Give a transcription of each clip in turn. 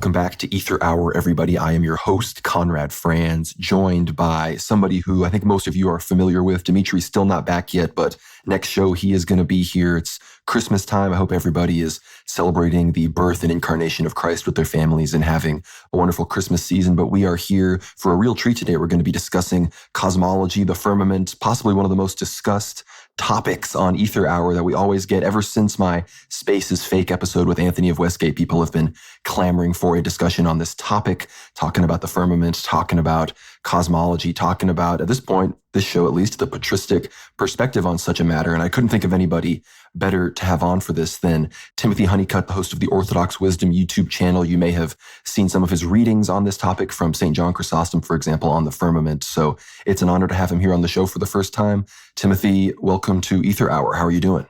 Welcome back to Aether Hour, everybody. I am your host, Conrad Franz, joined by somebody who I think most of you are familiar with. Dimitri's still not back yet, but next show he is going to be here. It's Christmas time. I hope everybody is celebrating the birth and incarnation of Christ with their families and having a wonderful Christmas season. But we are here for a real treat today. We're going to be discussing cosmology, the firmament, possibly one of the most discussed topics on Aether Hour that we always get. Ever since my Space is Fake episode with Anthony of Westgate, people have been clamoring for a discussion on this topic, talking about the firmament, talking about cosmology, talking about, at this point, this show at least, the patristic perspective on such a matter. And I couldn't think of anybody better to have on for this than Timothy Honeycutt, the host of the Orthodox Wisdom YouTube channel. You may have seen some of his readings on this topic from St. John Chrysostom, for example, on the firmament. So it's an honor to have him here on the show for the first time. Timothy, welcome to Aether Hour. How are you doing?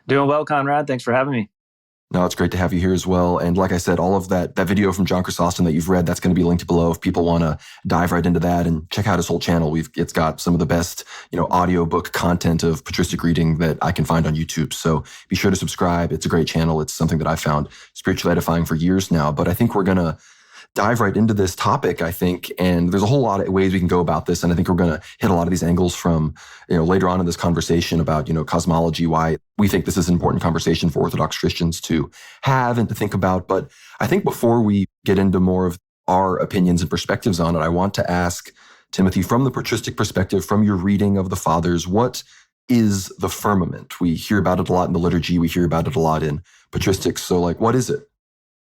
Doing well, Conrad. Thanks for having me. No, it's great to have you here as well. And like I said, all of that video from John Chrysostom that you've read, that's going to be linked below if people want to dive right into that and check out his whole channel. It's got some of the best, audiobook content of patristic reading that I can find on YouTube. So be sure to subscribe. It's a great channel. It's something that I found spiritually edifying for years now. But I think we're going to dive right into this topic, I think. And there's a whole lot of ways we can go about this. And I think we're going to hit a lot of these angles from, later on in this conversation about, cosmology, why we think this is an important conversation for Orthodox Christians to have and to think about. But I think before we get into more of our opinions and perspectives on it, I want to ask Timothy, from the patristic perspective, from your reading of the Fathers, what is the firmament? We hear about it a lot in the liturgy. We hear about it a lot in patristics. So what is it?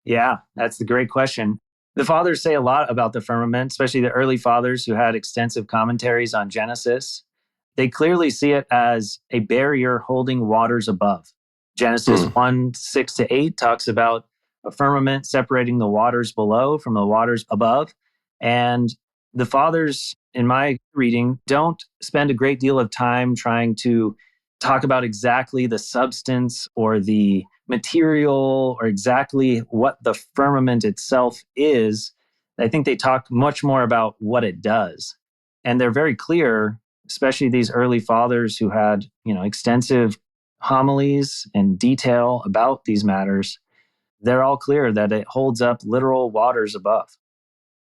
Yeah, that's the great question. The Fathers say a lot about the firmament, especially the early Fathers who had extensive commentaries on Genesis. They clearly see it as a barrier holding waters above. Genesis 1, 6-8 talks about a firmament separating the waters below from the waters above. And the Fathers, in my reading, don't spend a great deal of time trying to talk about exactly the substance or the material or exactly what the firmament itself is. I think they talk much more about what it does. And they're very clear, especially these early Fathers who had, extensive homilies and detail about these matters. They're all clear that it holds up literal waters above.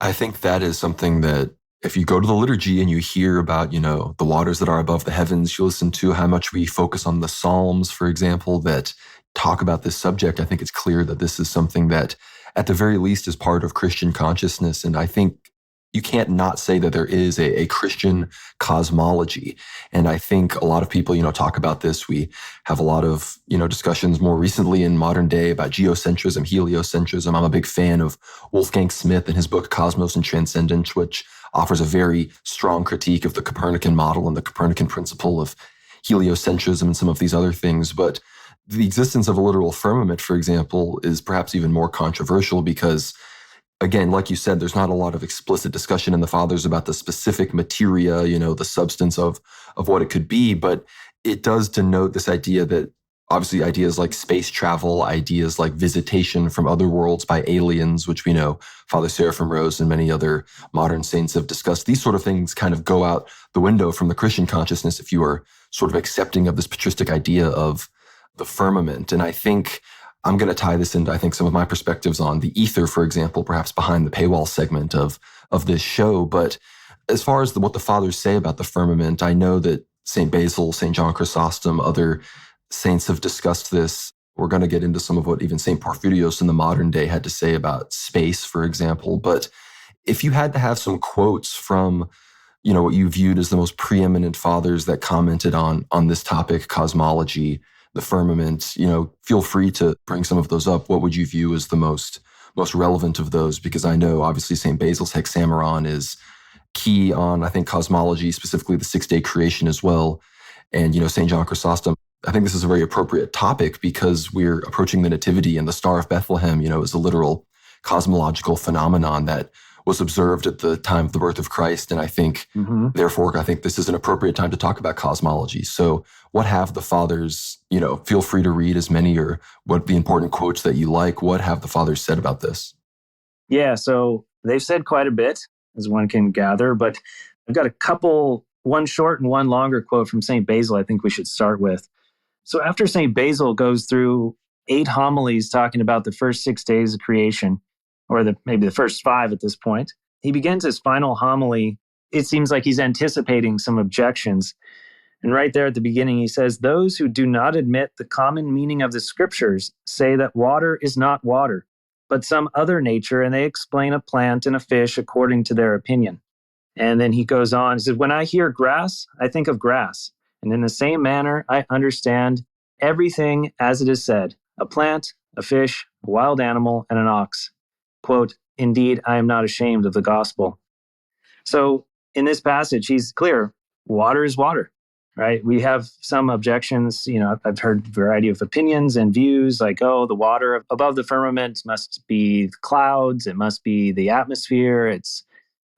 I think that is something that if you go to the liturgy and you hear about, the waters that are above the heavens, you listen to how much we focus on the Psalms, for example, that talk about this subject. I think it's clear that this is something that at the very least is part of Christian consciousness. And I think you can't not say that there is a Christian cosmology. And I think a lot of people, talk about this. We have a lot of, discussions more recently in modern day about geocentrism, heliocentrism. I'm a big fan of Wolfgang Smith and his book, Cosmos and Transcendence, which offers a very strong critique of the Copernican model and the Copernican principle of heliocentrism and some of these other things. But the existence of a literal firmament, for example, is perhaps even more controversial because, again, like you said, there's not a lot of explicit discussion in the Fathers about the specific materia, the substance of what it could be. But it does denote this idea that obviously ideas like space travel, ideas like visitation from other worlds by aliens, which we know Father Seraphim Rose and many other modern saints have discussed, these sort of things kind of go out the window from the Christian consciousness if you are sort of accepting of this patristic idea of the firmament. And I think I'm going to tie this into, I think, some of my perspectives on the Aether, for example, perhaps behind the paywall segment of this show. But as far as what the Fathers say about the firmament, I know that St. Basil, St. John Chrysostom, other saints have discussed this. We're going to get into some of what even St. Porphyrios in the modern day had to say about space, for example. But if you had to have some quotes from, what you viewed as the most preeminent Fathers that commented on this topic, cosmology, the firmament, feel free to bring some of those up. What would you view as the most relevant of those? Because I know obviously St. Basil's Hexameron is key on, I think, cosmology, specifically the six-day creation as well. And, St. John Chrysostom, I think this is a very appropriate topic because we're approaching the Nativity, and the Star of Bethlehem, is a literal cosmological phenomenon that was observed at the time of the birth of Christ. And I think, therefore, I think this is an appropriate time to talk about cosmology. So what have the Fathers, feel free to read as many or what the important quotes that you like, what have the Fathers said about this? Yeah, so they've said quite a bit, as one can gather, but I've got a couple, one short and one longer quote from St. Basil I think we should start with. So after St. Basil goes through 8 homilies talking about the first 6 days of creation, or maybe the first 5 at this point. He begins his final homily. It seems like he's anticipating some objections. And right there at the beginning, he says, "Those who do not admit the common meaning of the scriptures say that water is not water, but some other nature, and they explain a plant and a fish according to their opinion." And then he goes on, he says, "When I hear grass, I think of grass. And in the same manner, I understand everything as it is said, a plant, a fish, a wild animal, and an ox." Quote, "Indeed, I am not ashamed of the gospel." So in this passage, he's clear, water is water, right? We have some objections. I've heard a variety of opinions and views like, oh, the water above the firmament must be clouds. It must be the atmosphere. It's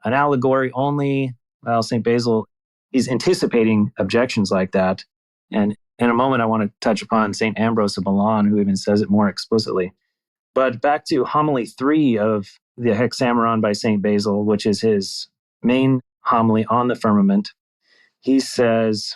an allegory only. Well, St. Basil, he's anticipating objections like that. And in a moment, I want to touch upon St. Ambrose of Milan, who even says it more explicitly. But back to homily 3 of the Hexameron by St. Basil, which is his main homily on the firmament. He says,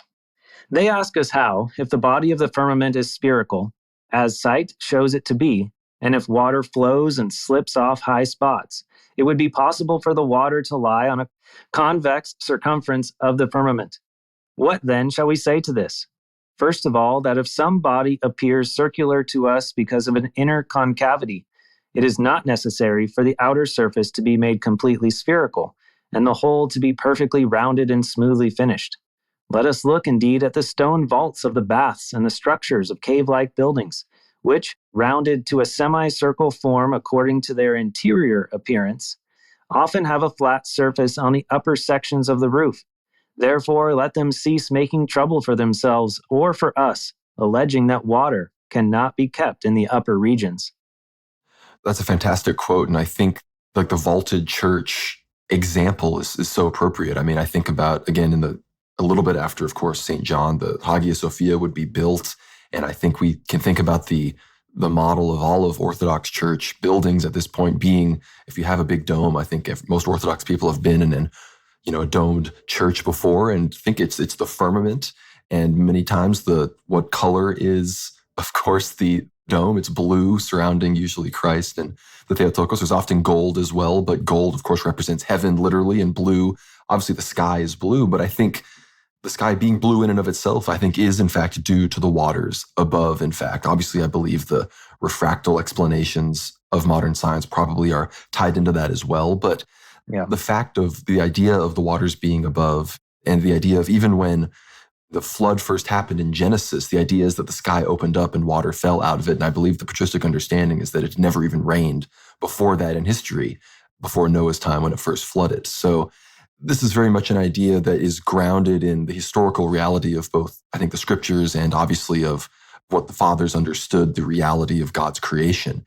"They ask us how, if the body of the firmament is spherical, as sight shows it to be, and if water flows and slips off high spots, it would be possible for the water to lie on a convex circumference of the firmament. What then shall we say to this? First of all, that if some body appears circular to us because of an inner concavity, it is not necessary for the outer surface to be made completely spherical, and the whole to be perfectly rounded and smoothly finished. Let us look indeed at the stone vaults of the baths and the structures of cave-like buildings, which, rounded to a semicircle form according to their interior appearance, often have a flat surface on the upper sections of the roof. Therefore, let them cease making trouble for themselves or for us, alleging that water cannot be kept in the upper regions." That's a fantastic quote. And I think like the vaulted church example is so appropriate. I mean, I think about, again, a little bit after, of course, St. John, the Hagia Sophia would be built. And I think we can think about the model of all of Orthodox church buildings at this point being, if you have a big dome, I think most Orthodox people have been in a domed church before and think it's the firmament. And many times what color is, of course, the dome. It's blue surrounding usually Christ and the Theotokos. There's often gold as well, but gold, of course, represents heaven literally, and blue, obviously the sky is blue. But I think the sky being blue in and of itself, I think is in fact due to the waters above. In fact, obviously, I believe the refractal explanations of modern science probably are tied into that as well. But the fact of the idea of the waters being above, and the idea of even when the flood first happened in Genesis, the idea is that the sky opened up and water fell out of it. And I believe the patristic understanding is that it never even rained before that in history, before Noah's time when it first flooded. So this is very much an idea that is grounded in the historical reality of both, I think, the scriptures and obviously of what the fathers understood the reality of God's creation.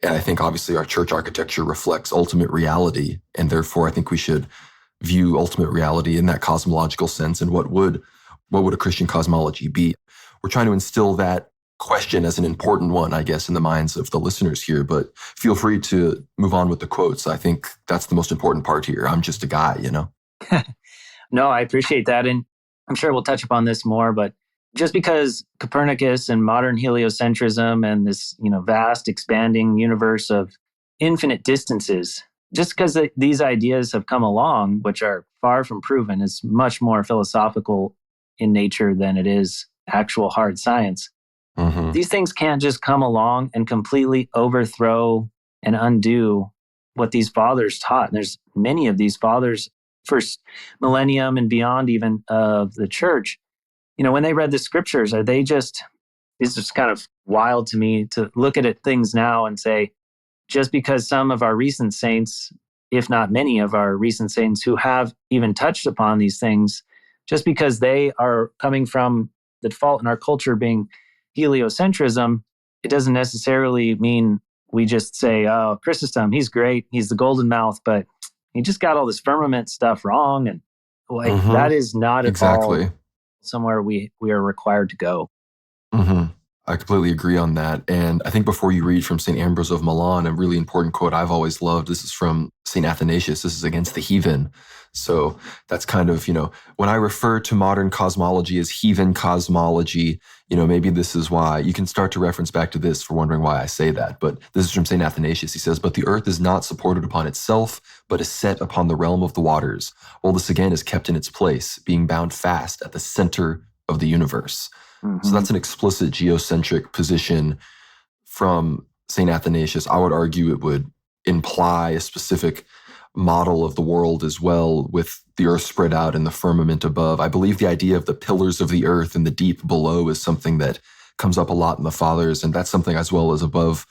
And I think obviously our church architecture reflects ultimate reality. And therefore, I think we should view ultimate reality in that cosmological sense. And what would a Christian cosmology be? We're trying to instill that question as an important one, I guess, in the minds of the listeners here, but feel free to move on with the quotes. I think that's the most important part here. I'm just a guy, No, I appreciate that. And I'm sure we'll touch upon this more, but just because Copernicus and modern heliocentrism and this, vast expanding universe of infinite distances, just because these ideas have come along, which are far from proven, is much more philosophical in nature than it is actual hard science. Mm-hmm. These things can't just come along and completely overthrow and undo what these fathers taught. And there's many of these fathers, first millennium and beyond even of the church, when they read the scriptures, it's just kind of wild to me to look at things now and say, just because some of our recent saints, if not many of our recent saints who have even touched upon these things, just because they are coming from the default in our culture being heliocentrism, it doesn't necessarily mean we just say, oh, Chrysostom, he's great, he's the golden mouth, but he just got all this firmament stuff wrong. And that is not at all somewhere we are required to go. Mm-hmm. I completely agree on that. And I think before you read from St. Ambrose of Milan, a really important quote I've always loved, this is from St. Athanasius. This is against the heathen. So that's kind of, when I refer to modern cosmology as heathen cosmology, maybe this is why you can start to reference back to this for wondering why I say that. But this is from St. Athanasius. He says, "But the earth is not supported upon itself, but is set upon the realm of the waters. While this again is kept in its place, being bound fast at the center of the universe." So that's an explicit geocentric position from St. Athanasius. I would argue it would imply a specific model of the world as well, with the earth spread out and the firmament above. I believe the idea of the pillars of the earth and the deep below is something that comes up a lot in the Fathers, and that's something as well as above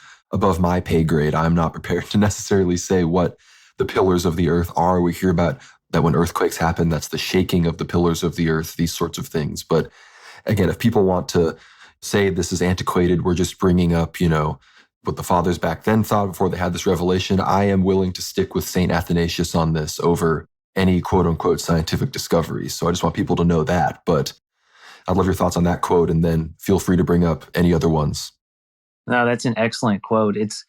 my pay grade. I'm not prepared to necessarily say what the pillars of the earth are. We hear about that when earthquakes happen, that's the shaking of the pillars of the earth, these sorts of things. But again, if people want to say this is antiquated, we're just bringing up, what the Fathers back then thought before they had this revelation, I am willing to stick with St. Athanasius on this over any quote unquote scientific discoveries. So I just want people to know that. But I'd love your thoughts on that quote, and then feel free to bring up any other ones. No, that's an excellent quote. It's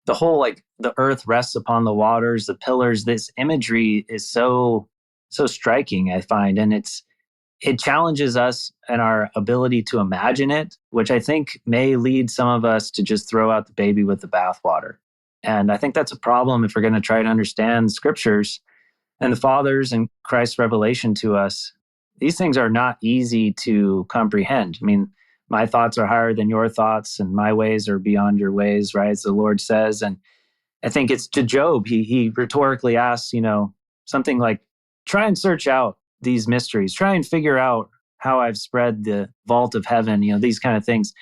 the whole, the earth rests upon the waters, the pillars. This imagery is so striking, I find. And it challenges us and our ability to imagine it, which I think may lead some of us to just throw out the baby with the bathwater. And I think that's a problem if we're going to try to understand scriptures and the Fathers and Christ's revelation to us. These things are not easy to comprehend. I mean, my thoughts are higher than your thoughts, and my ways are beyond your ways, right? As the Lord says. And I think it's to Job, he rhetorically asks, something like, try and search out these mysteries, try and figure out how I've spread the vault of heaven, these kind of things.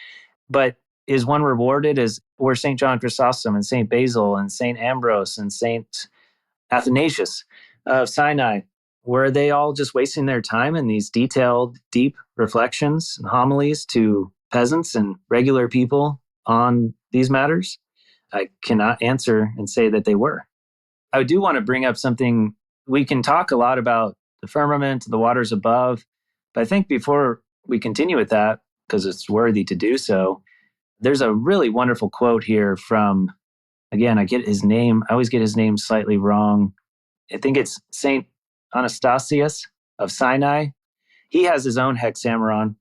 But is one rewarded? Or St. John Chrysostom and St. Basil and St. Ambrose and St. Athanasius of Sinai, were they all just wasting their time in these detailed, deep reflections and homilies to peasants and regular people on these matters? I cannot answer and say that they were. I do want to bring up something. We can talk a lot about the firmament, the waters above. But I think before we continue with that, because it's worthy to do so, there's a really wonderful quote here from, again, I always get his name slightly wrong. I think it's St. Anastasius of Sinai. He has his own hexameron,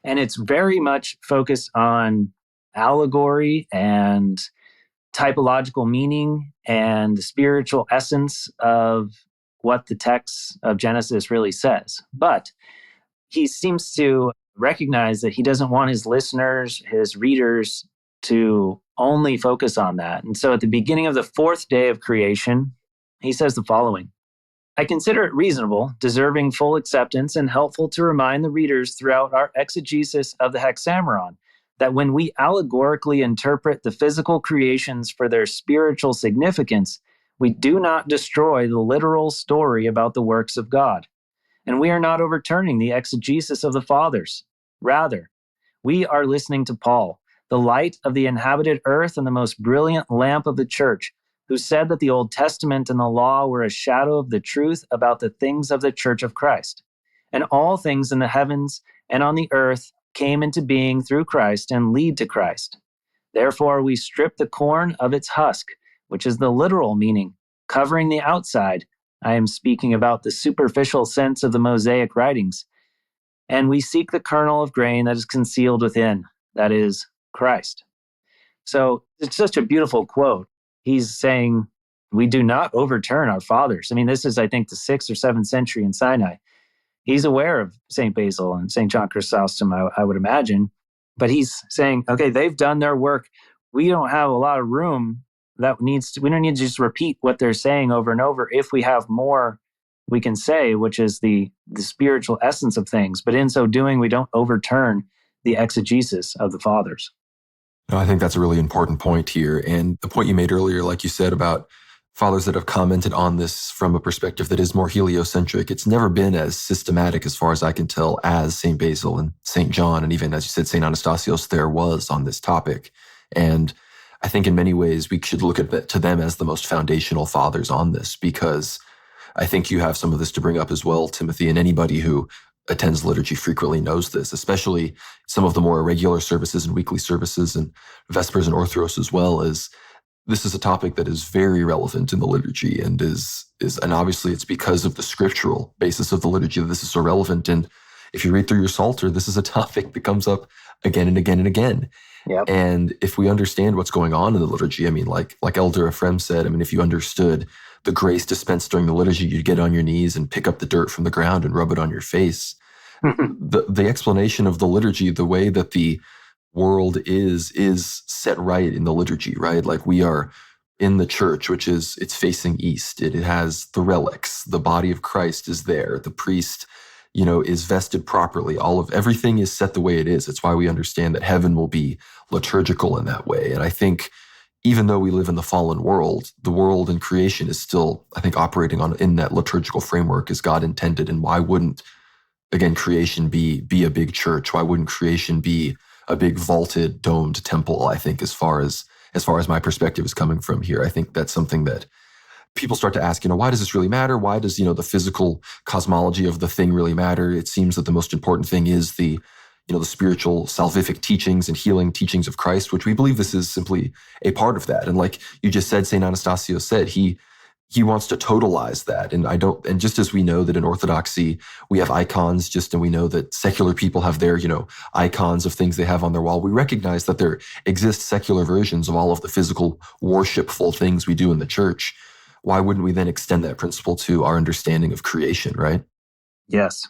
and it's very much focused on allegory and typological meaning and the spiritual essence of what the text of Genesis really says. But he seems to recognize that he doesn't want his listeners, his readers, to only focus on that. And so at the beginning of the fourth day of creation, he says the following: "I consider it reasonable, deserving full acceptance, and helpful to remind the readers throughout our exegesis of the Hexameron that when we allegorically interpret the physical creations for their spiritual significance, we do not destroy the literal story about the works of God. And we are not overturning the exegesis of the Fathers. Rather, we are listening to Paul, the light of the inhabited earth and the most brilliant lamp of the church, who said that the Old Testament and the law were a shadow of the truth about the things of the church of Christ. And all things in the heavens and on the earth came into being through Christ and lead to Christ. Therefore, we strip the corn of its husk, which is the literal meaning, covering the outside. I am speaking about the superficial sense of the Mosaic writings. And we seek the kernel of grain that is concealed within, that is, Christ." So it's such a beautiful quote. He's saying, we do not overturn our fathers. I mean, this is, I think, the 6th or 7th century in Sinai. He's aware of St. Basil and St. John Chrysostom, I would imagine. But he's saying, okay, they've done their work. We don't have a lot of room we don't need to just repeat what they're saying over and over. If we have more we can say, which is the spiritual essence of things. But in so doing, we don't overturn the exegesis of the Fathers. No, I think that's a really important point here. And the point you made earlier, like you said, about fathers that have commented on this from a perspective that is more heliocentric, it's never been as systematic, as far as I can tell, as St. Basil and St. John, and even, as you said, St. Anastasios there was on this topic. And I think in many ways we should look to them as the most foundational fathers on this, because I think you have some of this to bring up as well, Timothy, and anybody who attends liturgy frequently knows this, especially some of the more irregular services and weekly services and Vespers and Orthros as well, is this is a topic that is very relevant in the liturgy and and obviously it's because of the scriptural basis of the liturgy that this is so relevant. And if you read through your Psalter, this is a topic that comes up again and again and again. Yep. And if we understand what's going on in the liturgy, I mean, like Elder Ephraim said, I mean, if you understood the grace dispensed during the liturgy, you'd get on your knees and pick up the dirt from the ground and rub it on your face. The explanation of the liturgy, the way that the world is set right in the liturgy, right? Like we are in the church, which is, it's facing east. It has the relics. The body of Christ is there. The priest, is vested properly. Everything is set the way it is. It's why we understand that heaven will be liturgical in that way. And I think even though we live in the fallen world, the world and creation is still, I think, operating in that liturgical framework as God intended. And why wouldn't, again, creation be a big church? Why wouldn't creation be a big vaulted, domed temple? I think as far as my perspective is coming from here, I think that's something that people start to ask, why does this really matter? Why does, the physical cosmology of the thing really matter? It seems that the most important thing is the spiritual salvific teachings and healing teachings of Christ, which we believe this is simply a part of that. And like you just said, St. Anastasio said, he wants to totalize that. And just as we know that in Orthodoxy, we have icons, and we know that secular people have their, icons of things they have on their wall, we recognize that there exist secular versions of all of the physical worshipful things we do in the church. Why wouldn't we then extend that principle to our understanding of creation, right? Yes.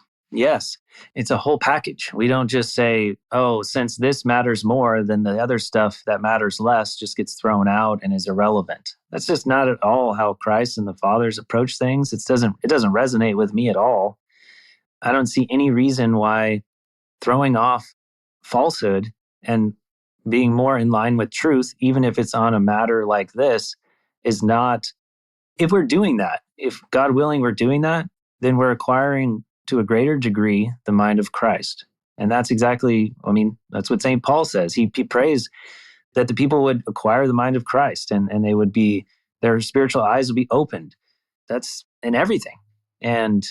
It's a whole package. We don't just say, oh, since this matters more than the other stuff that matters less just gets thrown out and is irrelevant. That's just not at all how Christ and the Fathers approach things. It doesn't resonate with me at all. I don't see any reason why throwing off falsehood and being more in line with truth, even if it's on a matter like this, is not, if we're doing that, if God willing we're doing that, then we're acquiring to a greater degree the mind of Christ. And that's exactly, that's what St. Paul says. He prays that the people would acquire the mind of Christ and they would be, their spiritual eyes would be opened. That's in everything. And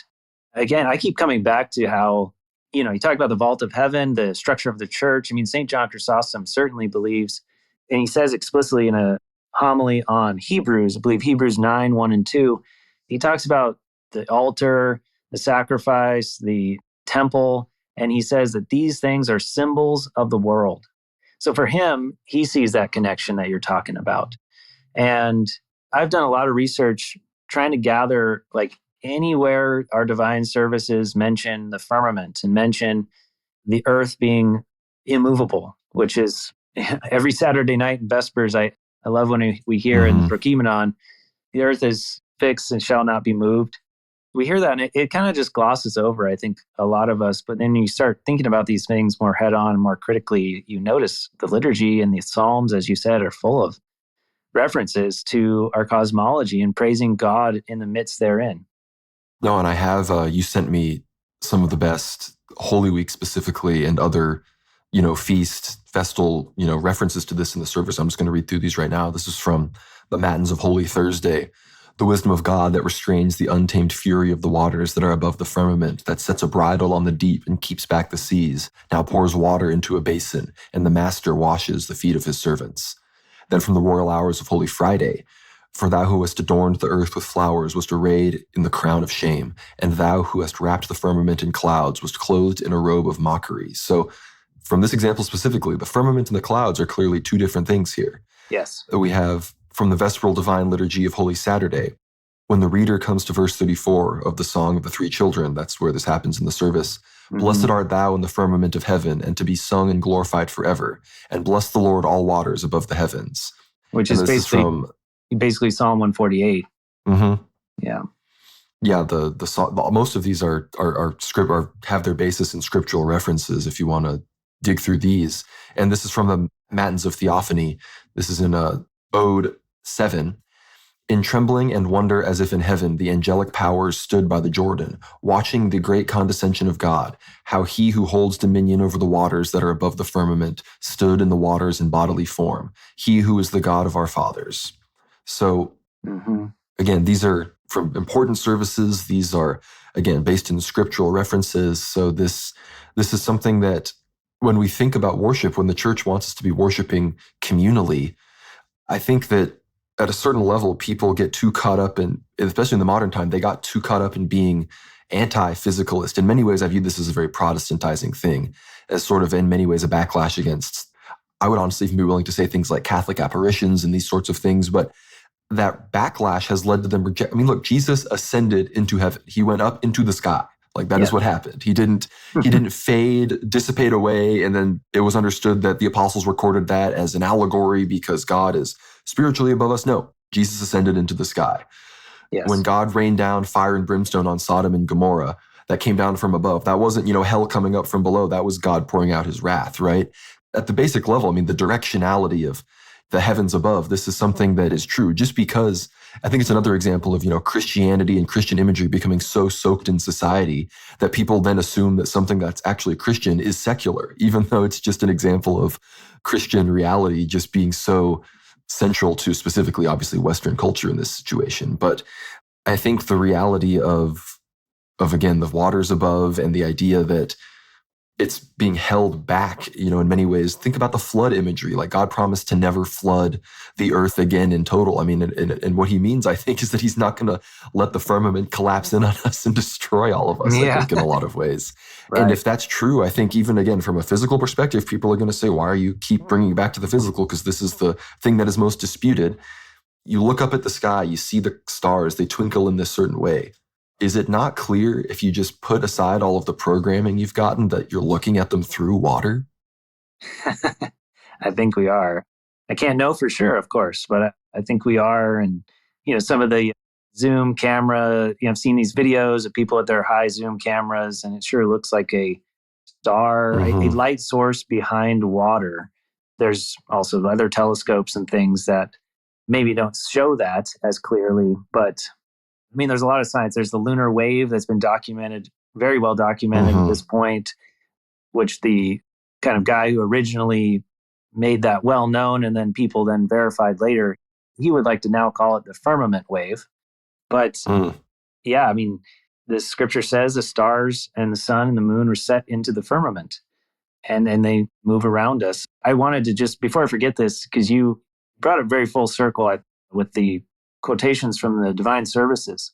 again, I keep coming back to how, you talk about the vault of heaven, the structure of the church. St. John Chrysostom certainly believes, and he says explicitly in a homily on Hebrews, I believe Hebrews 9, 1 and 2, he talks about the altar, the sacrifice, the temple, and he says that these things are symbols of the world. So for him, he sees that connection that you're talking about. And I've done a lot of research trying to gather, like, anywhere our divine services mention the firmament and mention the earth being immovable, which is every Saturday night in Vespers, I love when we hear in Prokeimenon, the earth is fixed and shall not be moved. We hear that and it kind of just glosses over, I think, a lot of us. But then you start thinking about these things more head on, more critically, you notice the liturgy and the Psalms, as you said, are full of references to our cosmology and praising God in the midst therein. No, and I have, you sent me some of the best Holy Week specifically and other, feast, festal, references to this in the service. I'm just going to read through these right now. This is from the Matins of Holy Thursday. The wisdom of God that restrains the untamed fury of the waters that are above the firmament, that sets a bridle on the deep and keeps back the seas, now pours water into a basin, and the master washes the feet of his servants. Then from the royal hours of Holy Friday, for thou who hast adorned the earth with flowers wast arrayed in the crown of shame, and thou who hast wrapped the firmament in clouds wast clothed in a robe of mockery. So from this example specifically, the firmament and the clouds are clearly two different things here. Yes. We have from the Vesperal Divine Liturgy of Holy Saturday, when the reader comes to verse 34 of the Song of the Three Children, that's where this happens in the service. Blessed art thou in the firmament of heaven, and to be sung and glorified forever. And bless the Lord all waters above the heavens. Which is basically Psalm 148. Yeah. Yeah, the most of these are have their basis in scriptural references if you want to dig through these. And this is from the Matins of Theophany. This is in Ode 7. In trembling and wonder as if in heaven, the angelic powers stood by the Jordan, watching the great condescension of God, how he who holds dominion over the waters that are above the firmament stood in the waters in bodily form, he who is the God of our fathers. So again, these are from important services. These are, again, based in scriptural references. So this is something that when we think about worship, when the church wants us to be worshiping communally, I think that at a certain level, people get too caught up in, especially in the modern time, they got too caught up in being anti-physicalist. In many ways, I view this as a very Protestantizing thing, as sort of in many ways a backlash against, I would honestly even be willing to say things like Catholic apparitions and these sorts of things, but that backlash has led to them reject. I mean, look, Jesus ascended into heaven. He went up into the sky. Like that is what happened. He didn't fade, dissipate away. And then it was understood that the apostles recorded that as an allegory because God is spiritually above us. No, Jesus ascended into the sky. Yes. When God rained down fire and brimstone on Sodom and Gomorrah, that came down from above. That wasn't, hell coming up from below. That was God pouring out his wrath, right? At the basic level, I mean, the directionality of the heavens above, this is something that is true. Just because I think it's another example of, Christianity and Christian imagery becoming so soaked in society that people then assume that something that's actually Christian is secular, even though it's just an example of Christian reality just being so central to specifically, obviously, Western culture in this situation. But I think the reality of again, the waters above and the idea that it's being held back, in many ways. Think about the flood imagery. Like God promised to never flood the earth again in total. I mean, and what he means, I think, is that he's not going to let the firmament collapse in on us and destroy all of us, I think, in a lot of ways. Right. And if that's true, I think even, again, from a physical perspective, people are going to say, why are you keep bringing it back to the physical? Because this is the thing that is most disputed. You look up at the sky, you see the stars, they twinkle in this certain way. Is it not clear if you just put aside all of the programming you've gotten that you're looking at them through water? I think we are. I can't know for sure, of course, but I think we are. And, some of the zoom camera, I've seen these videos of people at their high zoom cameras, and it sure looks like a star, a light source behind water. There's also other telescopes and things that maybe don't show that as clearly, but I mean, there's a lot of science. There's the lunar wave that's been documented, very well documented at this point, which the kind of guy who originally made that well known and then people then verified later, he would like to now call it the firmament wave. But yeah, I mean, the scripture says the stars and the sun and the moon are set into the firmament and they move around us. I wanted to just, before I forget this, because you brought it very full circle with the quotations from the divine services.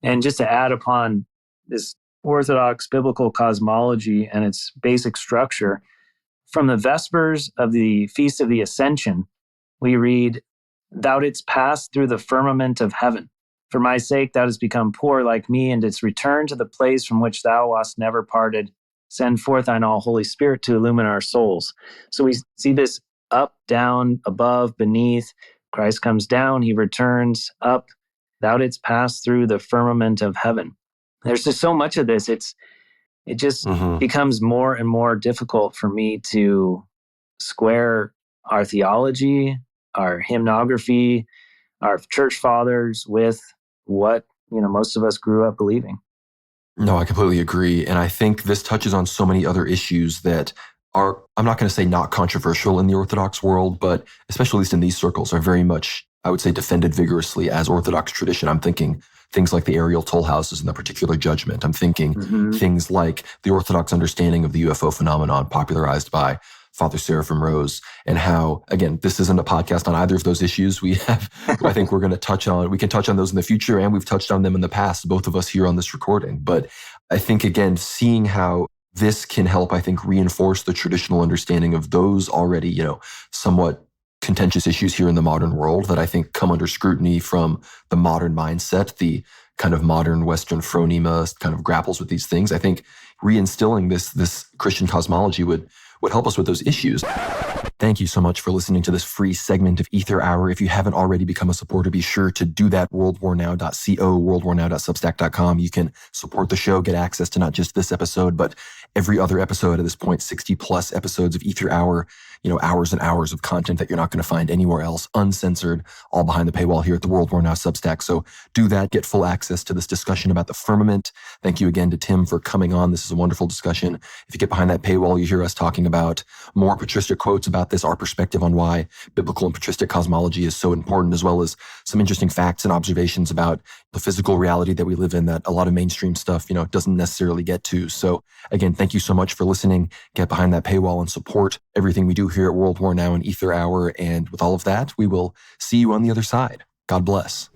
And just to add upon this Orthodox biblical cosmology and its basic structure, from the Vespers of the Feast of the Ascension, we read, "Thou didst pass through the firmament of heaven. For my sake, thou didst become poor like me, and didst return to the place from which thou wast never parted. Send forth thine all Holy Spirit to illumine our souls." So we see this up, down, above, beneath. Christ comes down, he returns up. Thou didst pass through the firmament of heaven. There's just so much of this. It just becomes more and more difficult for me to square our theology, our hymnography, our church fathers with what, most of us grew up believing. No, I completely agree. And I think this touches on so many other issues that are, I'm not going to say not controversial in the Orthodox world, but especially at least in these circles are very much, I would say, defended vigorously as Orthodox tradition. I'm thinking things like the aerial toll houses and the particular judgment. I'm thinking things like the Orthodox understanding of the UFO phenomenon popularized by Father Seraphim Rose, and how, again, this isn't a podcast on either of those issues. We have, I think we can touch on those in the future, and we've touched on them in the past, both of us here on this recording. But I think, again, seeing how this can help, I think, reinforce the traditional understanding of those already, somewhat contentious issues here in the modern world that I think come under scrutiny from the modern mindset, the kind of modern Western phronema kind of grapples with these things. I think reinstilling this Christian cosmology would help us with those issues. Thank you so much for listening to this free segment of Aether Hour. If you haven't already become a supporter, be sure to do that. worldwarnow.co, worldwarnow.substack.com. You can support the show, get access to not just this episode, but every other episode at this point, 60 plus episodes of Aether Hour. hours and hours of content that you're not going to find anywhere else, uncensored, all behind the paywall here at the World War Now Substack. So do that, get full access to this discussion about the firmament. Thank you again to Tim for coming on. This is a wonderful discussion. If you get behind that paywall, you hear us talking about more patristic quotes about this, our perspective on why biblical and patristic cosmology is so important, as well as some interesting facts and observations about the physical reality that we live in that a lot of mainstream stuff, doesn't necessarily get to. So again, thank you so much for listening. Get behind that paywall and support everything we do here at World War Now and Aether Hour. And with all of that, we will see you on the other side. God bless.